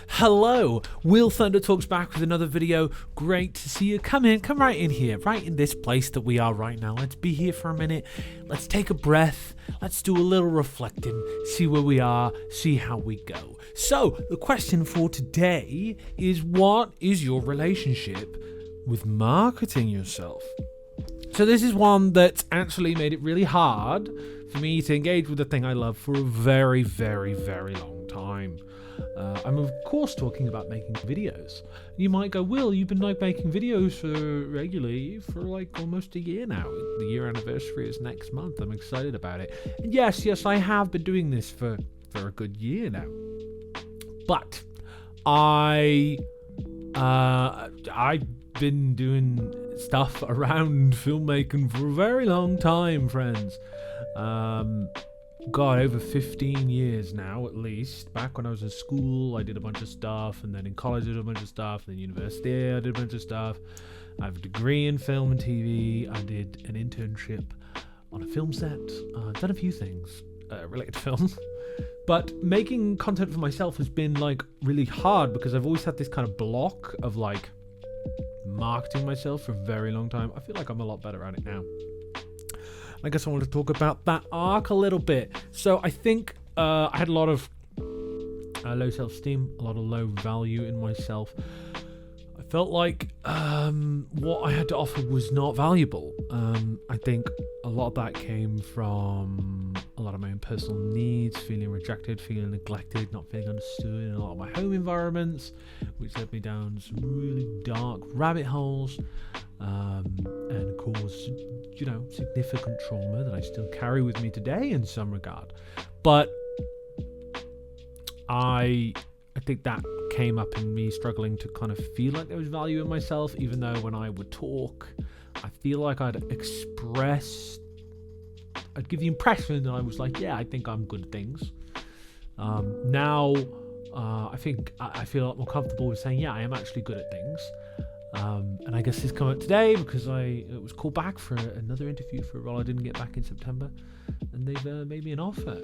Hello, Will Thunder Talks back with another video. Great to see you. Come right in here, right in this place that we are right now. Let's be here for a minute. Let's take a breath. Let's do a little reflecting, see where we are, see how we go. So, the question for today is, what is your relationship with marketing yourself? So this is one that's actually made it really hard for me to engage with the thing I love for a very, very, very long time. I'm of course talking about making videos. You might go, Will, you've been making videos regularly for almost a year now. The year anniversary is next month. I'm excited about it. And yes, I have been doing this for a good year now. But I've been doing stuff around filmmaking for a very long time, friends. Over 15 years now, at least. Back when I was in school, I did a bunch of stuff, and then in college I did a bunch of stuff, and then university I did a bunch of stuff. I have a degree in film and TV. I did an internship on a film set. I've done a few things related to film. But making content for myself has been really hard because I've always had this kind of block of marketing myself for a very long time. I feel like I'm a lot better at it now. I guess I want to talk about that arc a little bit. So I think I had a lot of low self-esteem, a lot of low value in myself. I felt like what I had to offer was not valuable. I think a lot of that came from a lot of my own personal needs, feeling rejected, feeling neglected, not feeling understood in a lot of my home environments, which led me down some really dark rabbit holes and caused, significant trauma that I still carry with me today in some regard. But I think that came up in me struggling to kind of feel like there was value in myself, even though when I would talk, I feel like I'd give the impression that I was I think I'm good at things. Now, I think I feel a lot more comfortable with saying, I am actually good at things. And I guess this come up today because I was called back for another interview for a role I didn't get back in September, and they've made me an offer,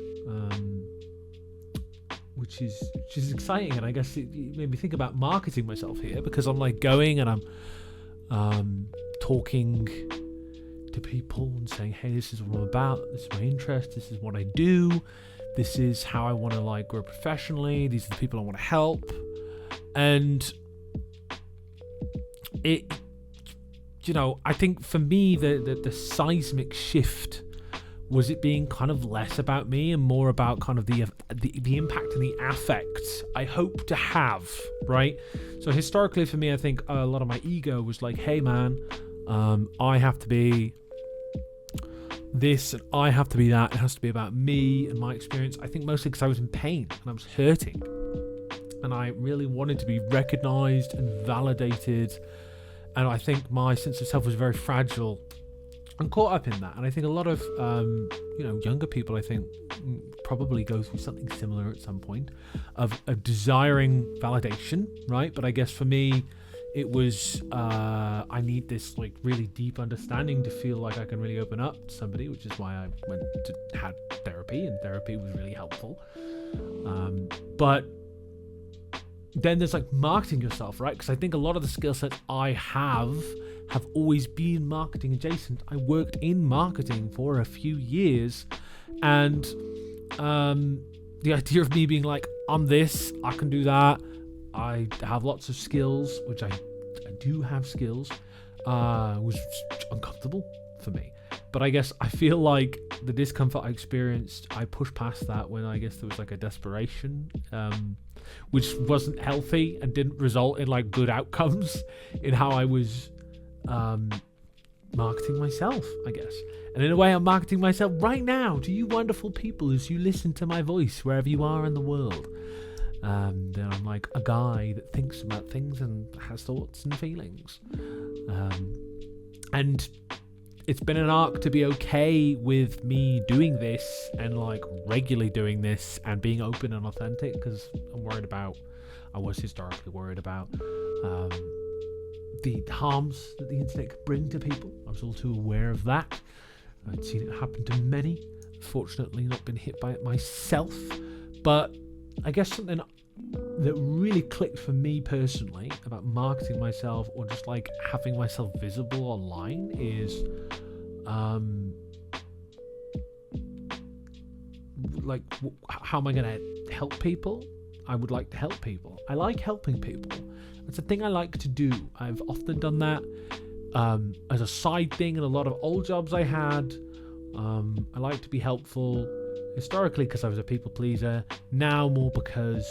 which is exciting. And I guess it made me think about marketing myself here, because I'm going and I'm talking to people and saying, hey, this is what I'm about, this is my interest, this is what I do, this is how I want to grow professionally, these are the people I want to help. And it, I think for me the seismic shift was it being kind of less about me and more about kind of the impact and the affect I hope to have, right? So historically for me, I think a lot of my ego was hey man, I have to be this and I have to be that. It has to be about me and my experience. I think mostly because I was in pain and I was hurting, and I really wanted to be recognized and validated. And I think my sense of self was very fragile and caught up in that. And I think a lot of younger people, I think, probably go through something similar at some point of desiring validation, right? But I guess for me, it was I need this really deep understanding to feel like I can really open up to somebody, which is why I had therapy, and therapy was really helpful. But then there's marketing yourself, right? Because I think a lot of the skill sets I have always been marketing adjacent. I worked in marketing for a few years, and the idea of me being I'm this, I can do that, I have lots of skills, which I do have skills, was uncomfortable for me. But I guess I feel like the discomfort I experienced, I pushed past that when I guess there was a desperation, which wasn't healthy and didn't result in good outcomes in how I was marketing myself, I guess. And in a way, I'm marketing myself right now to you wonderful people as you listen to my voice wherever you are in the world. Then I'm a guy that thinks about things and has thoughts and feelings. And it's been an arc to be okay with me doing this and regularly doing this and being open and authentic, because I was historically worried about the harms that the internet could bring to people. I was all too aware of that. I'd seen it happen to many. Fortunately, not been hit by it myself. But I guess something that really clicked for me personally about marketing myself or just like having myself visible online is how am I going to help people? I would like to help people. I like helping people. It's a thing I like to do. I've often done that as a side thing in a lot of old jobs I had. I like to be helpful historically because I was a people pleaser. Now more because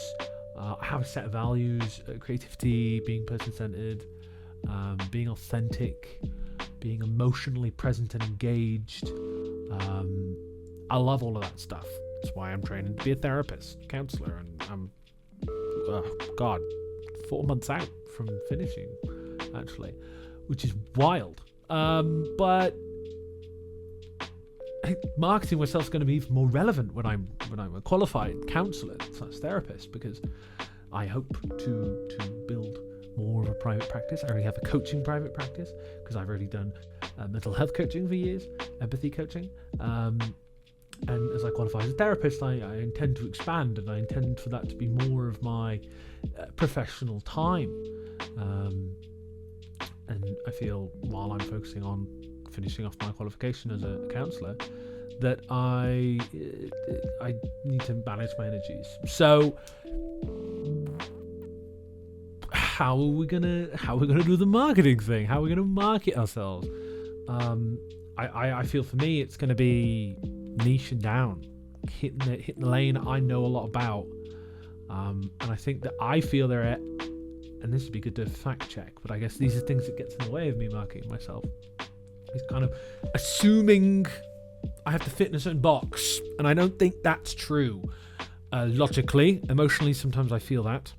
I have a set of values: creativity, being person-centered, being authentic, being emotionally present and engaged. I love all of that stuff. That's why I'm training to be a therapist, counselor, and I'm 4 months out from finishing, actually, which is wild. But I think marketing myself is going to be even more relevant when I'm a qualified counsellor / therapist, because I hope to build more of a private practice. I already have a coaching private practice because I've already done mental health coaching for years, empathy coaching, and as I qualify as a therapist, I intend to expand, and I intend for that to be more of my professional time. And I feel while I'm focusing on finishing off my qualification as a counsellor, that I need to manage my energies. So how are we gonna do the marketing thing? How are we gonna market ourselves? I feel for me it's gonna be niching down, hitting the lane I know a lot about, and I think that I feel they're at, and this would be good to fact check, but I guess these are things that gets in the way of me marketing myself. It's kind of assuming I have to fit in a certain box, and I don't think that's true. Logically, emotionally, sometimes I feel that.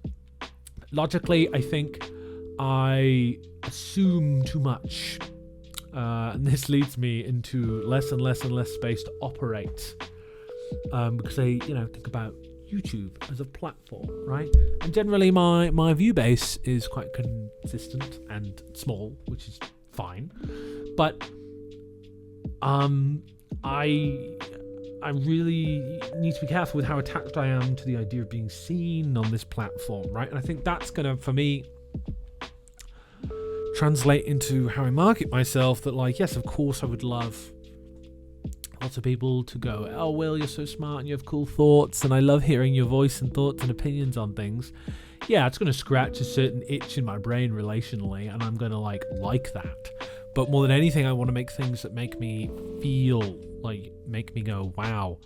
Logically, I think I assume too much, and this leads me into less and less and less space to operate, because I, think about YouTube as a platform, right? And generally, my view base is quite consistent and small, which is fine. But I really need to be careful with how attached I am to the idea of being seen on this platform, right? And I think that's going to, for me, translate into how I market myself. That, like, yes, of course I would love lots of people to go, oh, Will, you're so smart and you have cool thoughts, and I love hearing your voice and thoughts and opinions on things. Yeah, it's going to scratch a certain itch in my brain relationally, and I'm going to like that. But more than anything, I want to make things that make me feel, like, make me go, wow,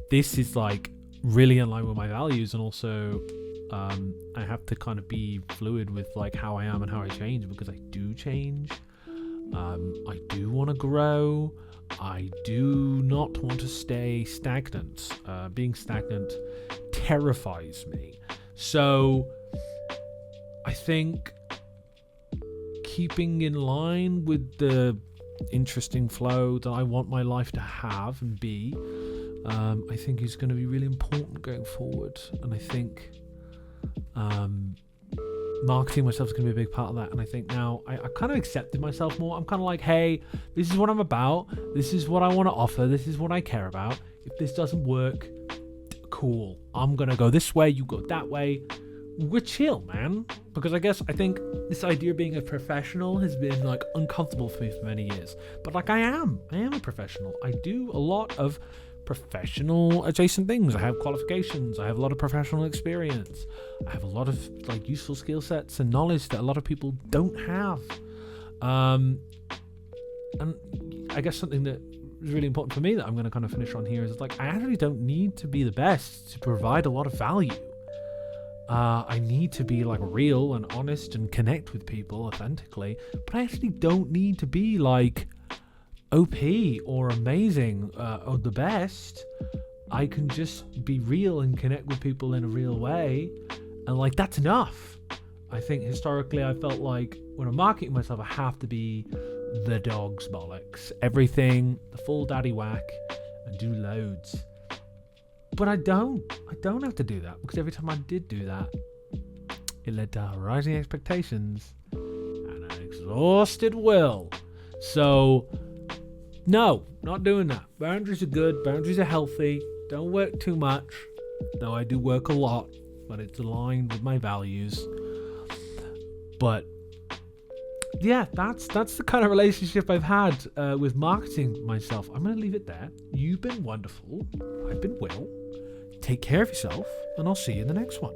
this is like really in line with my values. And also I have to kind of be fluid with like how I am and how I change, because I do change. I do want to grow. I do not want to stay stagnant. Being stagnant terrifies me. So I think keeping in line with the interesting flow that I want my life to have and be, I think is going to be really important going forward. And I think marketing myself is going to be a big part of that. And I think now I kind of accepted myself more. I'm kind of like, hey, this is what I'm about. This is what I want to offer. This is what I care about. If this doesn't work, cool. I'm going to go this way. You go that way. We're chill, man. Because I think this idea of being a professional has been like uncomfortable for me for many years. But like I am a professional. I do a lot of professional adjacent things. I have qualifications. I have a lot of professional experience. I have a lot of like useful skill sets and knowledge that a lot of people don't have. And I guess something that is really important for me that I'm going to kind of finish on here is like, I actually don't need to be the best to provide a lot of value. I need to be like real and honest and connect with people authentically, but I actually don't need to be like OP or amazing or the best. I can just be real and connect with people in a real way, and like that's enough. I think historically I felt like when I'm marketing myself, I have to be the dog's bollocks, everything, the full daddy whack, and do loads. But I don't have to do that, because every time I did do that, it led to rising expectations and an exhausted will. So no, not doing that. Boundaries are good. Boundaries are healthy. Don't work too much, though I do work a lot. when it's aligned with my values. But yeah, that's the kind of relationship I've had with marketing myself. I'm going to leave it there. You've been wonderful. I've been Will. Take care of yourself, and I'll see you in the next one.